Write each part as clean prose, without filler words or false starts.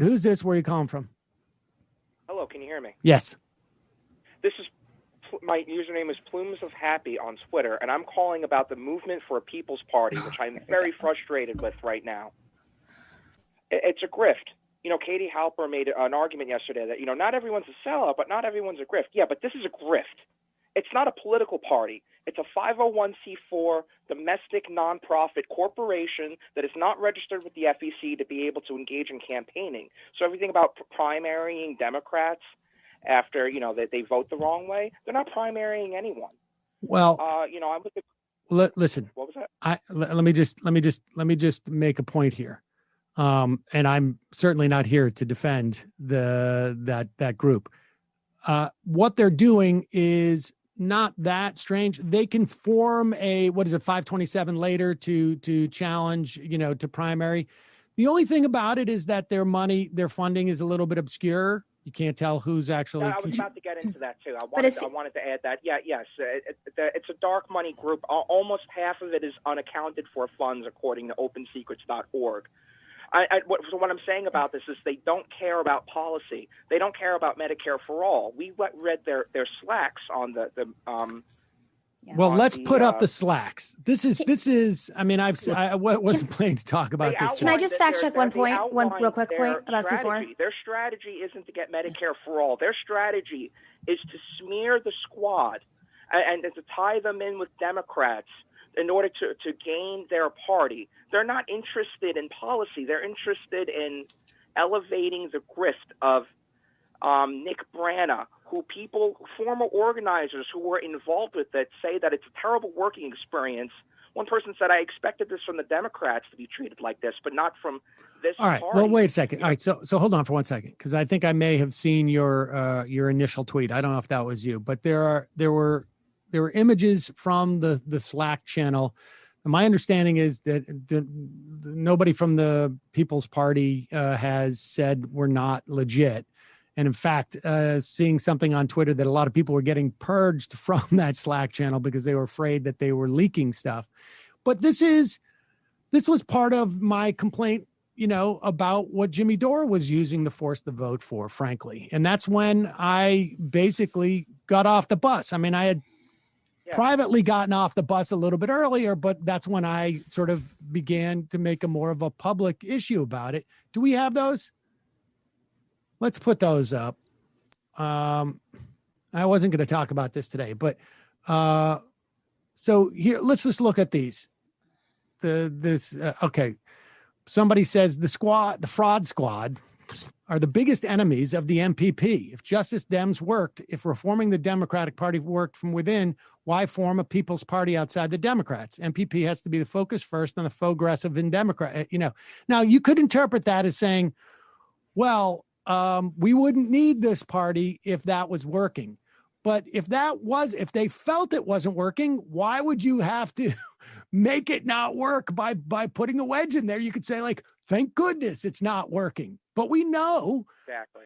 Who's this? Where are you calling from? Hello, can you hear me? Yes. This is my username is Plumes of Happy on Twitter, and I'm calling about the Movement for a People's Party, which I'm very frustrated with right now. It's a grift. Katie Halper made an argument yesterday that, not everyone's a sellout, but not everyone's a grift. Yeah, but this is a grift. It's not a political party. It's a 501c4 domestic nonprofit corporation that is not registered with the FEC to be able to engage in campaigning. So everything about primarying Democrats after, that they vote the wrong way, they're not primarying anyone. Well, I'm with the... Listen, what was that? Let me just make a point here. And I'm certainly not here to defend that group. What they're doing is not that strange. They can form a 527 later to challenge, to primary. The only thing about it is that their funding is a little bit obscure. You can't tell who's actually. I was about to get into that too. I wanted to add that. Yeah, yes, it's a dark money group. Almost half of it is unaccounted for funds, according to OpenSecrets.org. What I'm saying about this is they don't care about policy. They don't care about Medicare for all. We read their slacks on the. Well, let's put up the slacks. This is. I mean, I wasn't planning to talk about this. Can I just fact check one real quick point about C4? Their strategy isn't to get Medicare for all. Their strategy is to smear the squad and to tie them in with Democrats in order to gain their party. They're not interested in policy. They're interested in elevating the grift of Nick Brana, former organizers who were involved with it, say that it's a terrible working experience. One person said, I expected this from the Democrats to be treated like this, but not from this All right. party. Well, wait a second. All right. So hold on for 1 second, because I think I may have seen your initial tweet. I don't know if that was you, but there were images from the Slack channel. And my understanding is that nobody from the People's Party has said we're not legit. And in fact, seeing something on Twitter that a lot of people were getting purged from that Slack channel because they were afraid that they were leaking stuff. But this was part of my complaint, about what Jimmy Dore was using to force the vote for, frankly. And that's when I basically got off the bus. I mean, I had privately gotten off the bus a little bit earlier, but that's when I sort of began to make a more of a public issue about it. Do we have those? Let's put those up. I wasn't going to talk about this today, but so here, let's just look at these. Okay. Somebody says the fraud squad are the biggest enemies of the MPP. If Justice Dems worked, if reforming the Democratic Party worked from within, why form a People's Party outside the Democrats? MPP has to be the focus first on the progressive in Democrat. Now you could interpret that as saying, well, we wouldn't need this party if that was working. But if they felt it wasn't working, why would you have to make it not work by putting a wedge in there? You could say, like, thank goodness it's not working. But we know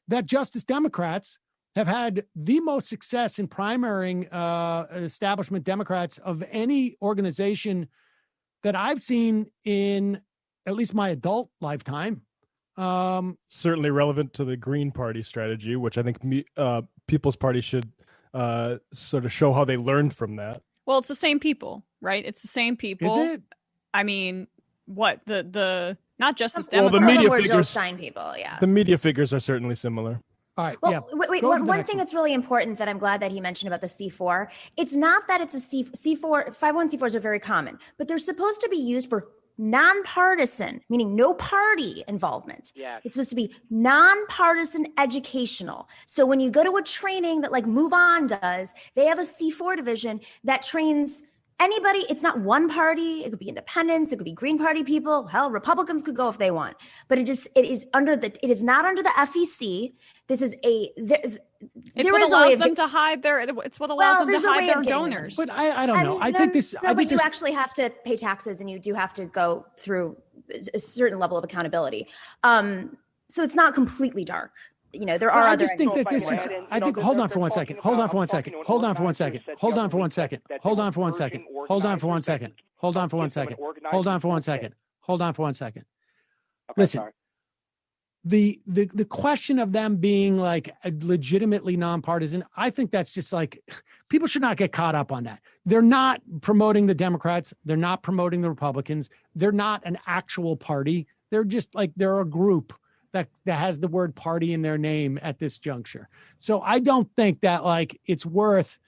that Justice Democrats have had the most success in primarying establishment Democrats of any organization that I've seen in at least my adult lifetime. Certainly relevant to the Green Party strategy, which I think People's Party should sort of show how they learned from that. Well, it's the same people, right? It's the same people. Is it? I mean, what the not Justice Well, Democrats. the media Joe figures. Stein people, yeah. The media figures are certainly similar. All right. Well, yeah. wait. One thing that's really important that I'm glad that he mentioned about the C4, it's not that it's a C4. 501c4s are very common, but they're supposed to be used for nonpartisan, meaning no party involvement. Yes. It's supposed to be nonpartisan educational. So when you go to a training that like Move On does, they have a C4 division that trains anybody. It's not one party. It could be independents. It could be Green Party people. Hell, Republicans could go if they want. But it is not under the FEC. This is It's what allows them to hide their donors. But I don't know. I think you actually have to pay taxes and you do have to go through a certain level of accountability. So it's not completely dark. There are I just think that this is, I think, hold on for 1 second. Hold on for 1 second. Hold on for 1 second. Hold on for 1 second. Hold on for 1 second. Hold on for 1 second. Hold on for 1 second. Hold on for 1 second. Hold on for 1 second. Listen, the question of them being like legitimately nonpartisan, I think that's just like, people should not get caught up on that. They're not promoting the Democrats. They're not promoting the Republicans. They're not an actual party. They're just like, they're a group that has the word party in their name at this juncture. So I don't think that like it's worth,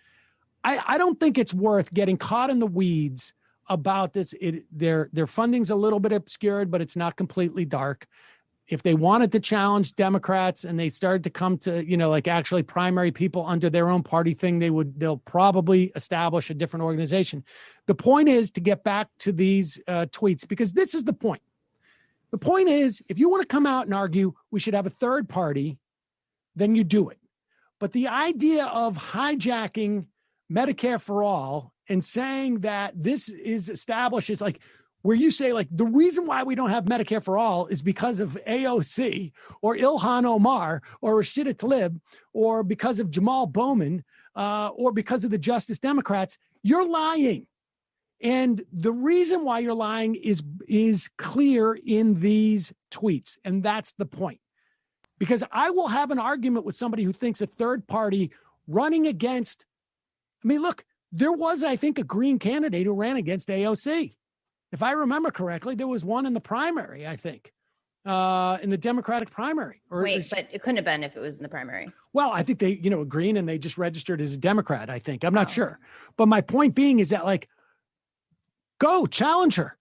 I don't think it's worth getting caught in the weeds about this. Their funding's a little bit obscured, but it's not completely dark. If they wanted to challenge Democrats and they started to come to, like actually primary people under their own party thing, they'll probably establish a different organization. The point is to get back to these tweets, because this is the point. The point is, if you want to come out and argue we should have a third party, then you do it. But the idea of hijacking Medicare for all and saying that this is established is like, where you say like the reason why we don't have Medicare for all is because of AOC or Ilhan Omar or Rashida Tlaib or because of Jamal Bowman or because of the Justice Democrats, you're lying. And the reason why you're lying is clear in these tweets. And that's the point. Because I will have an argument with somebody who thinks a third party running against, I mean, look, there was, I think, a Green candidate who ran against AOC. If I remember correctly, there was one in the primary, I think, in the Democratic primary. But it couldn't have been if it was in the primary. Well, I think they, Green, and they just registered as a Democrat, I think. I'm not sure. But my point being is that, like, go challenge her.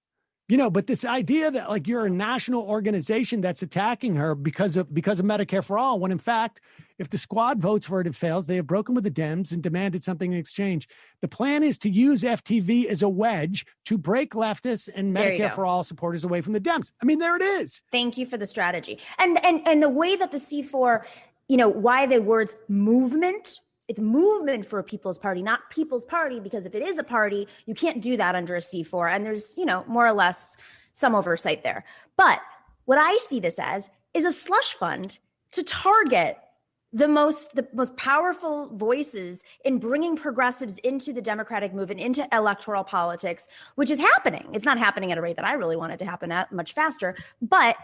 But this idea that like you're a national organization that's attacking her because of Medicare for all, when in fact, if the squad votes for it and fails, they have broken with the Dems and demanded something in exchange. The plan is to use FTV as a wedge to break leftists and Medicare for all supporters away from the Dems. I mean, there it is. Thank you for the strategy. And the way that the C4, why the words movement, it's movement for a people's party, not people's party, because if it is a party, you can't do that under a C4. And there's, more or less some oversight there. But what I see this as is a slush fund to target the most powerful voices in bringing progressives into the Democratic movement, into electoral politics, which is happening. It's not happening at a rate that I really want it to happen at, much faster, but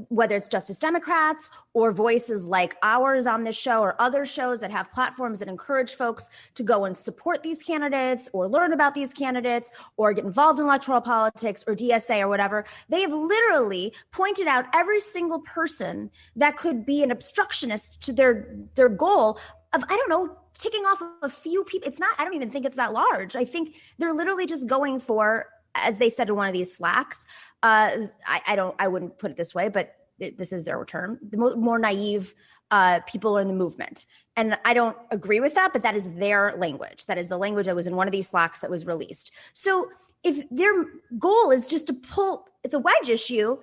whether it's Justice Democrats or voices like ours on this show or other shows that have platforms that encourage folks to go and support these candidates or learn about these candidates or get involved in electoral politics or DSA or whatever, they have literally pointed out every single person that could be an obstructionist to their goal of, ticking off a few people. I don't even think it's that large. I think they're literally just going for, as they said in one of these Slacks, I wouldn't put it this way, but this is their term, the more naive people are in the movement. And I don't agree with that, but that is their language. That is the language that was in one of these Slacks that was released. So if their goal is just to it's a wedge issue,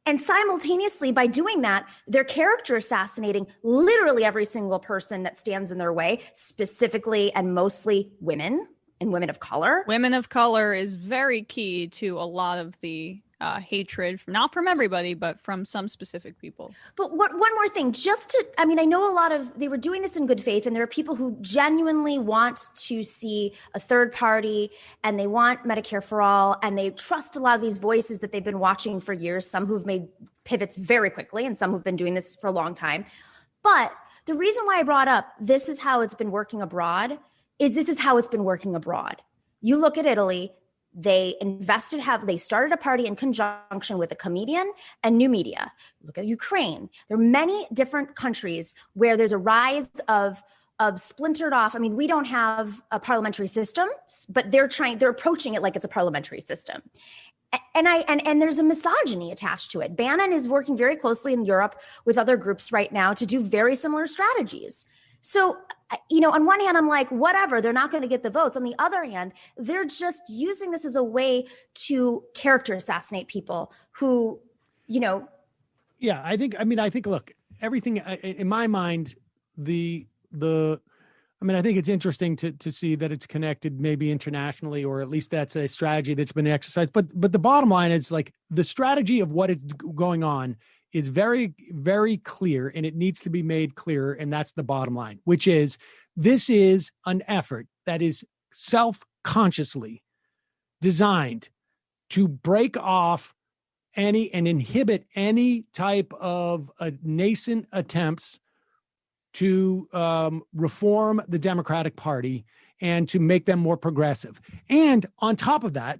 and simultaneously by doing that, they're character assassinating literally every single person that stands in their way, specifically and mostly women. And women of color. Women of color is very key to a lot of the hatred, not from everybody, but from some specific people. But one more thing, I know they were doing this in good faith, and there are people who genuinely want to see a third party, and they want Medicare for all, and they trust a lot of these voices that they've been watching for years, some who've made pivots very quickly, and some who've been doing this for a long time. But the reason why I brought up this is how it's been working abroad this is how it's been working abroad. You look at Italy, they started a party in conjunction with a comedian and new media. Look at Ukraine. There are many different countries where there's a rise of splintered off. I mean, we don't have a parliamentary system, but they're approaching it like it's a parliamentary system. And there's a misogyny attached to it. Bannon is working very closely in Europe with other groups right now to do very similar strategies. So, on one hand, I'm like, whatever, they're not going to get the votes. On the other hand, they're just using this as a way to character assassinate people who, Yeah, I think, look, everything in my mind, I think it's interesting to see that it's connected maybe internationally, or at least that's a strategy that's been exercised. But the bottom line is like the strategy of what is going on is very, very clear, and it needs to be made clearer. And that's the bottom line, which is this is an effort that is self-consciously designed to break off any and inhibit any type of nascent attempts to reform the Democratic Party and to make them more progressive. And on top of that,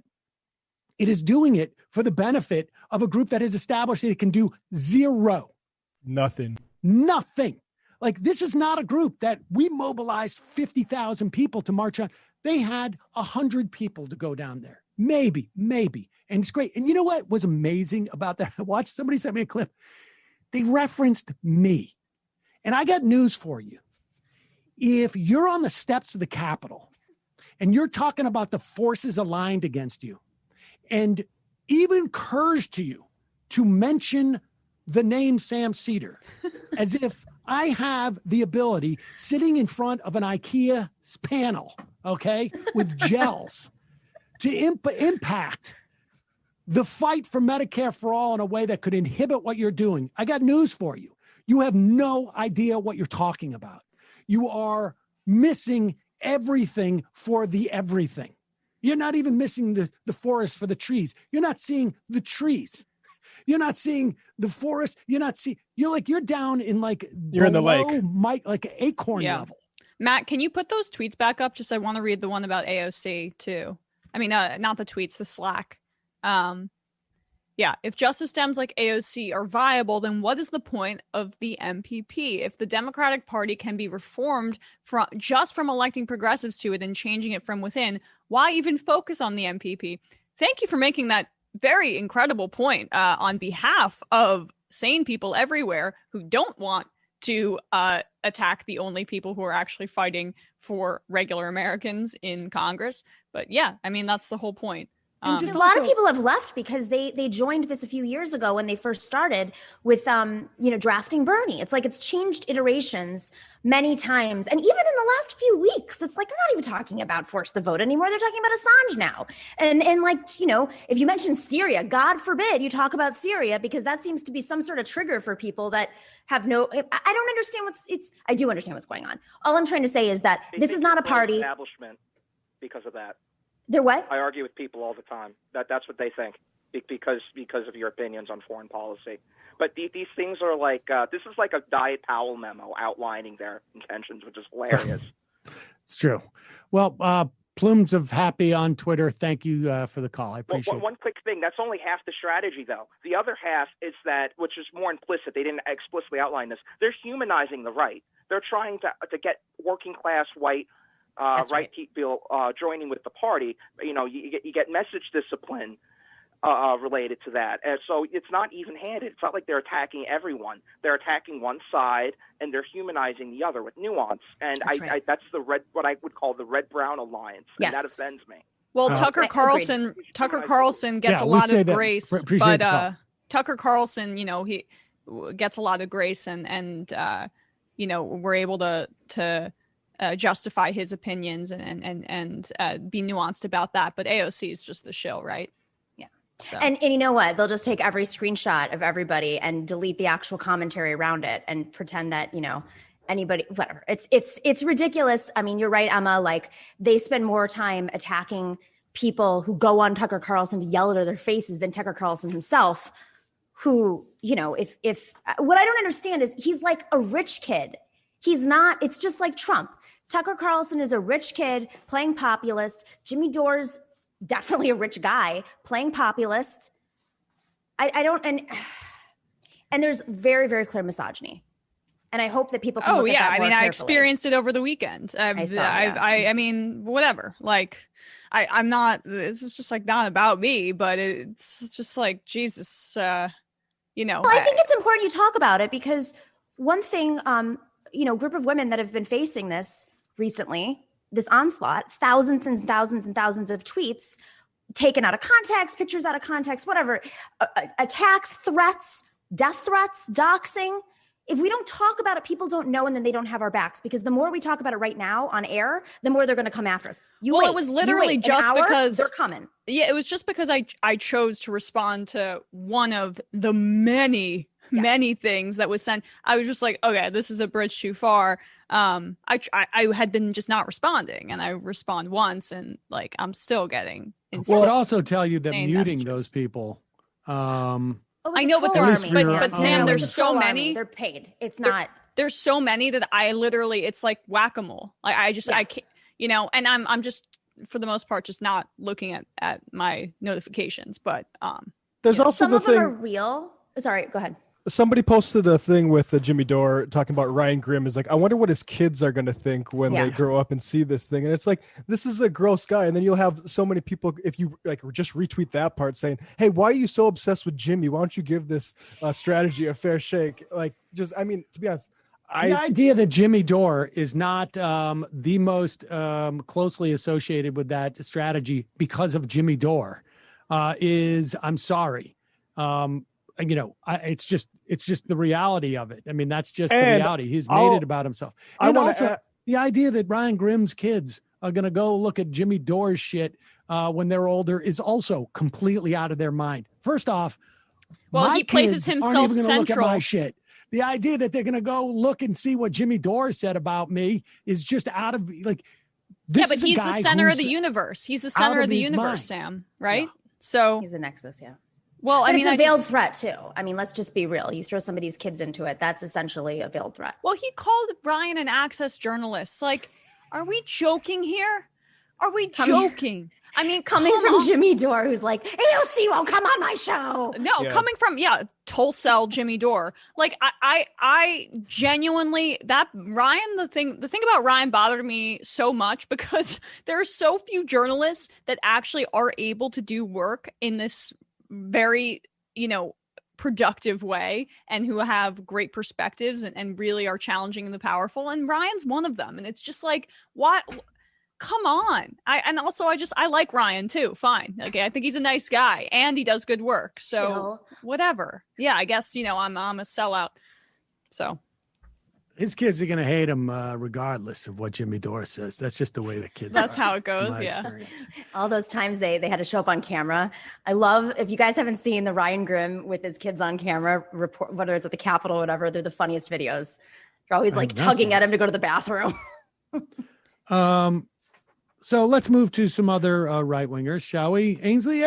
it is doing it for the benefit of a group that has established that it can do zero. Nothing. Like, this is not a group that we mobilized 50,000 people to march on. They had 100 people to go down there. Maybe. And it's great. And you know what was amazing about that? I watched, somebody sent me a clip. They referenced me. And I got news for you. If you're on the steps of the Capitol and you're talking about the forces aligned against you, and even occurs to you to mention the name Sam Cedar, as if I have the ability, sitting in front of an IKEA panel, okay, with gels, to impact the fight for Medicare for all in a way that could inhibit what you're doing. I got news for you. You have no idea what you're talking about. You are missing everything for the everything. You're not even missing the forest for the trees. You're not seeing the trees. You're not seeing the forest. You're down in you're in the lake, like acorn level. Matt, can you put those tweets back up? Just, I want to read the one about AOC too. I mean, not the tweets, the Slack. If Justice Dems like AOC are viable, then what is the point of the MPP? If the Democratic Party can be reformed from electing progressives to it and changing it from within, why even focus on the MPP? Thank you for making that very incredible point on behalf of sane people everywhere who don't want to attack the only people who are actually fighting for regular Americans in Congress. But yeah, I mean, that's the whole point. And a lot of people have left because they joined this a few years ago when they first started with drafting Bernie. It's like it's changed iterations many times. And even in the last few weeks, it's like they're not even talking about force the vote anymore. They're talking about Assange now. And if you mention Syria, God forbid you talk about Syria, because that seems to be some sort of trigger for people that have no, I don't understand I do understand what's going on. All I'm trying to say is that this is not a party. Establishment because of that. They're what? I argue with people all the time. That's what they think because of your opinions on foreign policy. But these things are like this is like a Diet Powell memo outlining their intentions, which is hilarious. It's true. Well, Plumes of Happy on Twitter, thank you for the call. I appreciate it. One quick thing. That's only half the strategy, though. The other half is that, which is more implicit. They didn't explicitly outline this. They're humanizing the right. They're trying to get working class white right people joining with the party. You get message discipline related to that, and so it's not even-handed. It's not like they're attacking everyone. They're attacking one side, and they're humanizing the other with nuance. And that's what I would call the red-brown alliance, and that offends me. Well, Tucker Carlson gets a lot of grace, but Tucker Carlson, he gets a lot of grace, and we're able to justify his opinions and be nuanced about that. But AOC is just the shill, right? Yeah. So. And you know what? They'll just take every screenshot of everybody and delete the actual commentary around it and pretend that, anybody, whatever. It's ridiculous. I mean, you're right, Emma. Like, they spend more time attacking people who go on Tucker Carlson to yell at their faces than Tucker Carlson himself, who, if what I don't understand is he's like a rich kid. He's not, it's just like Trump. Tucker Carlson is a rich kid playing populist. Jimmy Dore's definitely a rich guy playing populist. I don't, and there's very, very clear misogyny. And I hope that people can look at that more carefully. I experienced it over the weekend. I mean, whatever. Like, I'm not, it's just like not about me, but it's just like, Jesus, Well, I think it's important you talk about it because one thing, group of women that have been facing this recently, this onslaught, thousands and thousands and thousands of tweets taken out of context, pictures out of context, whatever, attacks, threats, death threats, doxing. If we don't talk about it, people don't know, and then they don't have our backs, because the more we talk about it right now on air, the more they're going to come after us. It was literally just because they're coming. Yeah, it was just because I chose to respond to one of the many things that was sent. I was just like, okay, this is a bridge too far. I had been just not responding, and I respond once, and like I'm still getting insane. Well, it also tell you that muting messages. those people Oh, I the know, but troll there's army, but Sam, with there's the so troll army, many. They're paid. It's They're- not. There's so many that I literally, it's like whack-a-mole. Like I can't, and I'm just for the most part just not looking at my notifications. But There's also some the of them are thing. real. Sorry, go ahead. Somebody posted a thing with Jimmy Dore talking about Ryan Grimm. Is like, I wonder what his kids are going to think when they grow up and see this thing. And it's like, this is a gross guy. And then you'll have so many people, if you like just retweet that part saying, hey, why are you so obsessed with Jimmy? Why don't you give this strategy a fair shake? Like, just, I mean, to be honest, the idea that Jimmy Dore is not the most closely associated with that strategy because of Jimmy Dore is, I'm sorry. It's just the reality of it. I mean, that's just the reality. He's made it about himself. And also the idea that Ryan Grimm's kids are going to go look at Jimmy Dore's shit when they're older is also completely out of their mind. First off, well, my he places kids himself aren't even going to look at central. my shit. The idea that they're going to go look and see what Jimmy Dore said about me is just out of like. Yeah, but he's the center of the universe. He's the center of the universe, mind. Sam. Right? Yeah. So He's a nexus. Yeah. Well, But I mean, it's a veiled threat too. I mean, let's just be real. You throw somebody's kids into it, that's essentially a veiled threat. Well, he called Ryan an access journalist. Like, are we joking here? Are we joking? I mean, coming from Jimmy Dore, who's like, AOC won't come on my show. No, coming from Tulsell Jimmy Dore. Like, I genuinely that Ryan. The thing about Ryan bothered me so much because there are so few journalists that actually are able to do work in this very productive way and who have great perspectives and really are challenging the powerful, and Ryan's one of them. And it's just like, what? Come on. I like Ryan too. Fine. Okay, I think he's a nice guy and he does good work, so whatever. Yeah, I guess I'm a sellout, so his kids are going to hate him regardless of what Jimmy Dore says. That's just the way the kids That's are, how it goes, yeah. Experience. All those times they had to show up on camera. I love, if you guys haven't seen the Ryan Grimm with his kids on camera report, whether it's at the Capitol or whatever, they're the funniest videos. They're always like tugging at him to go to the bathroom. So let's move to some other right-wingers, shall we? Ainsley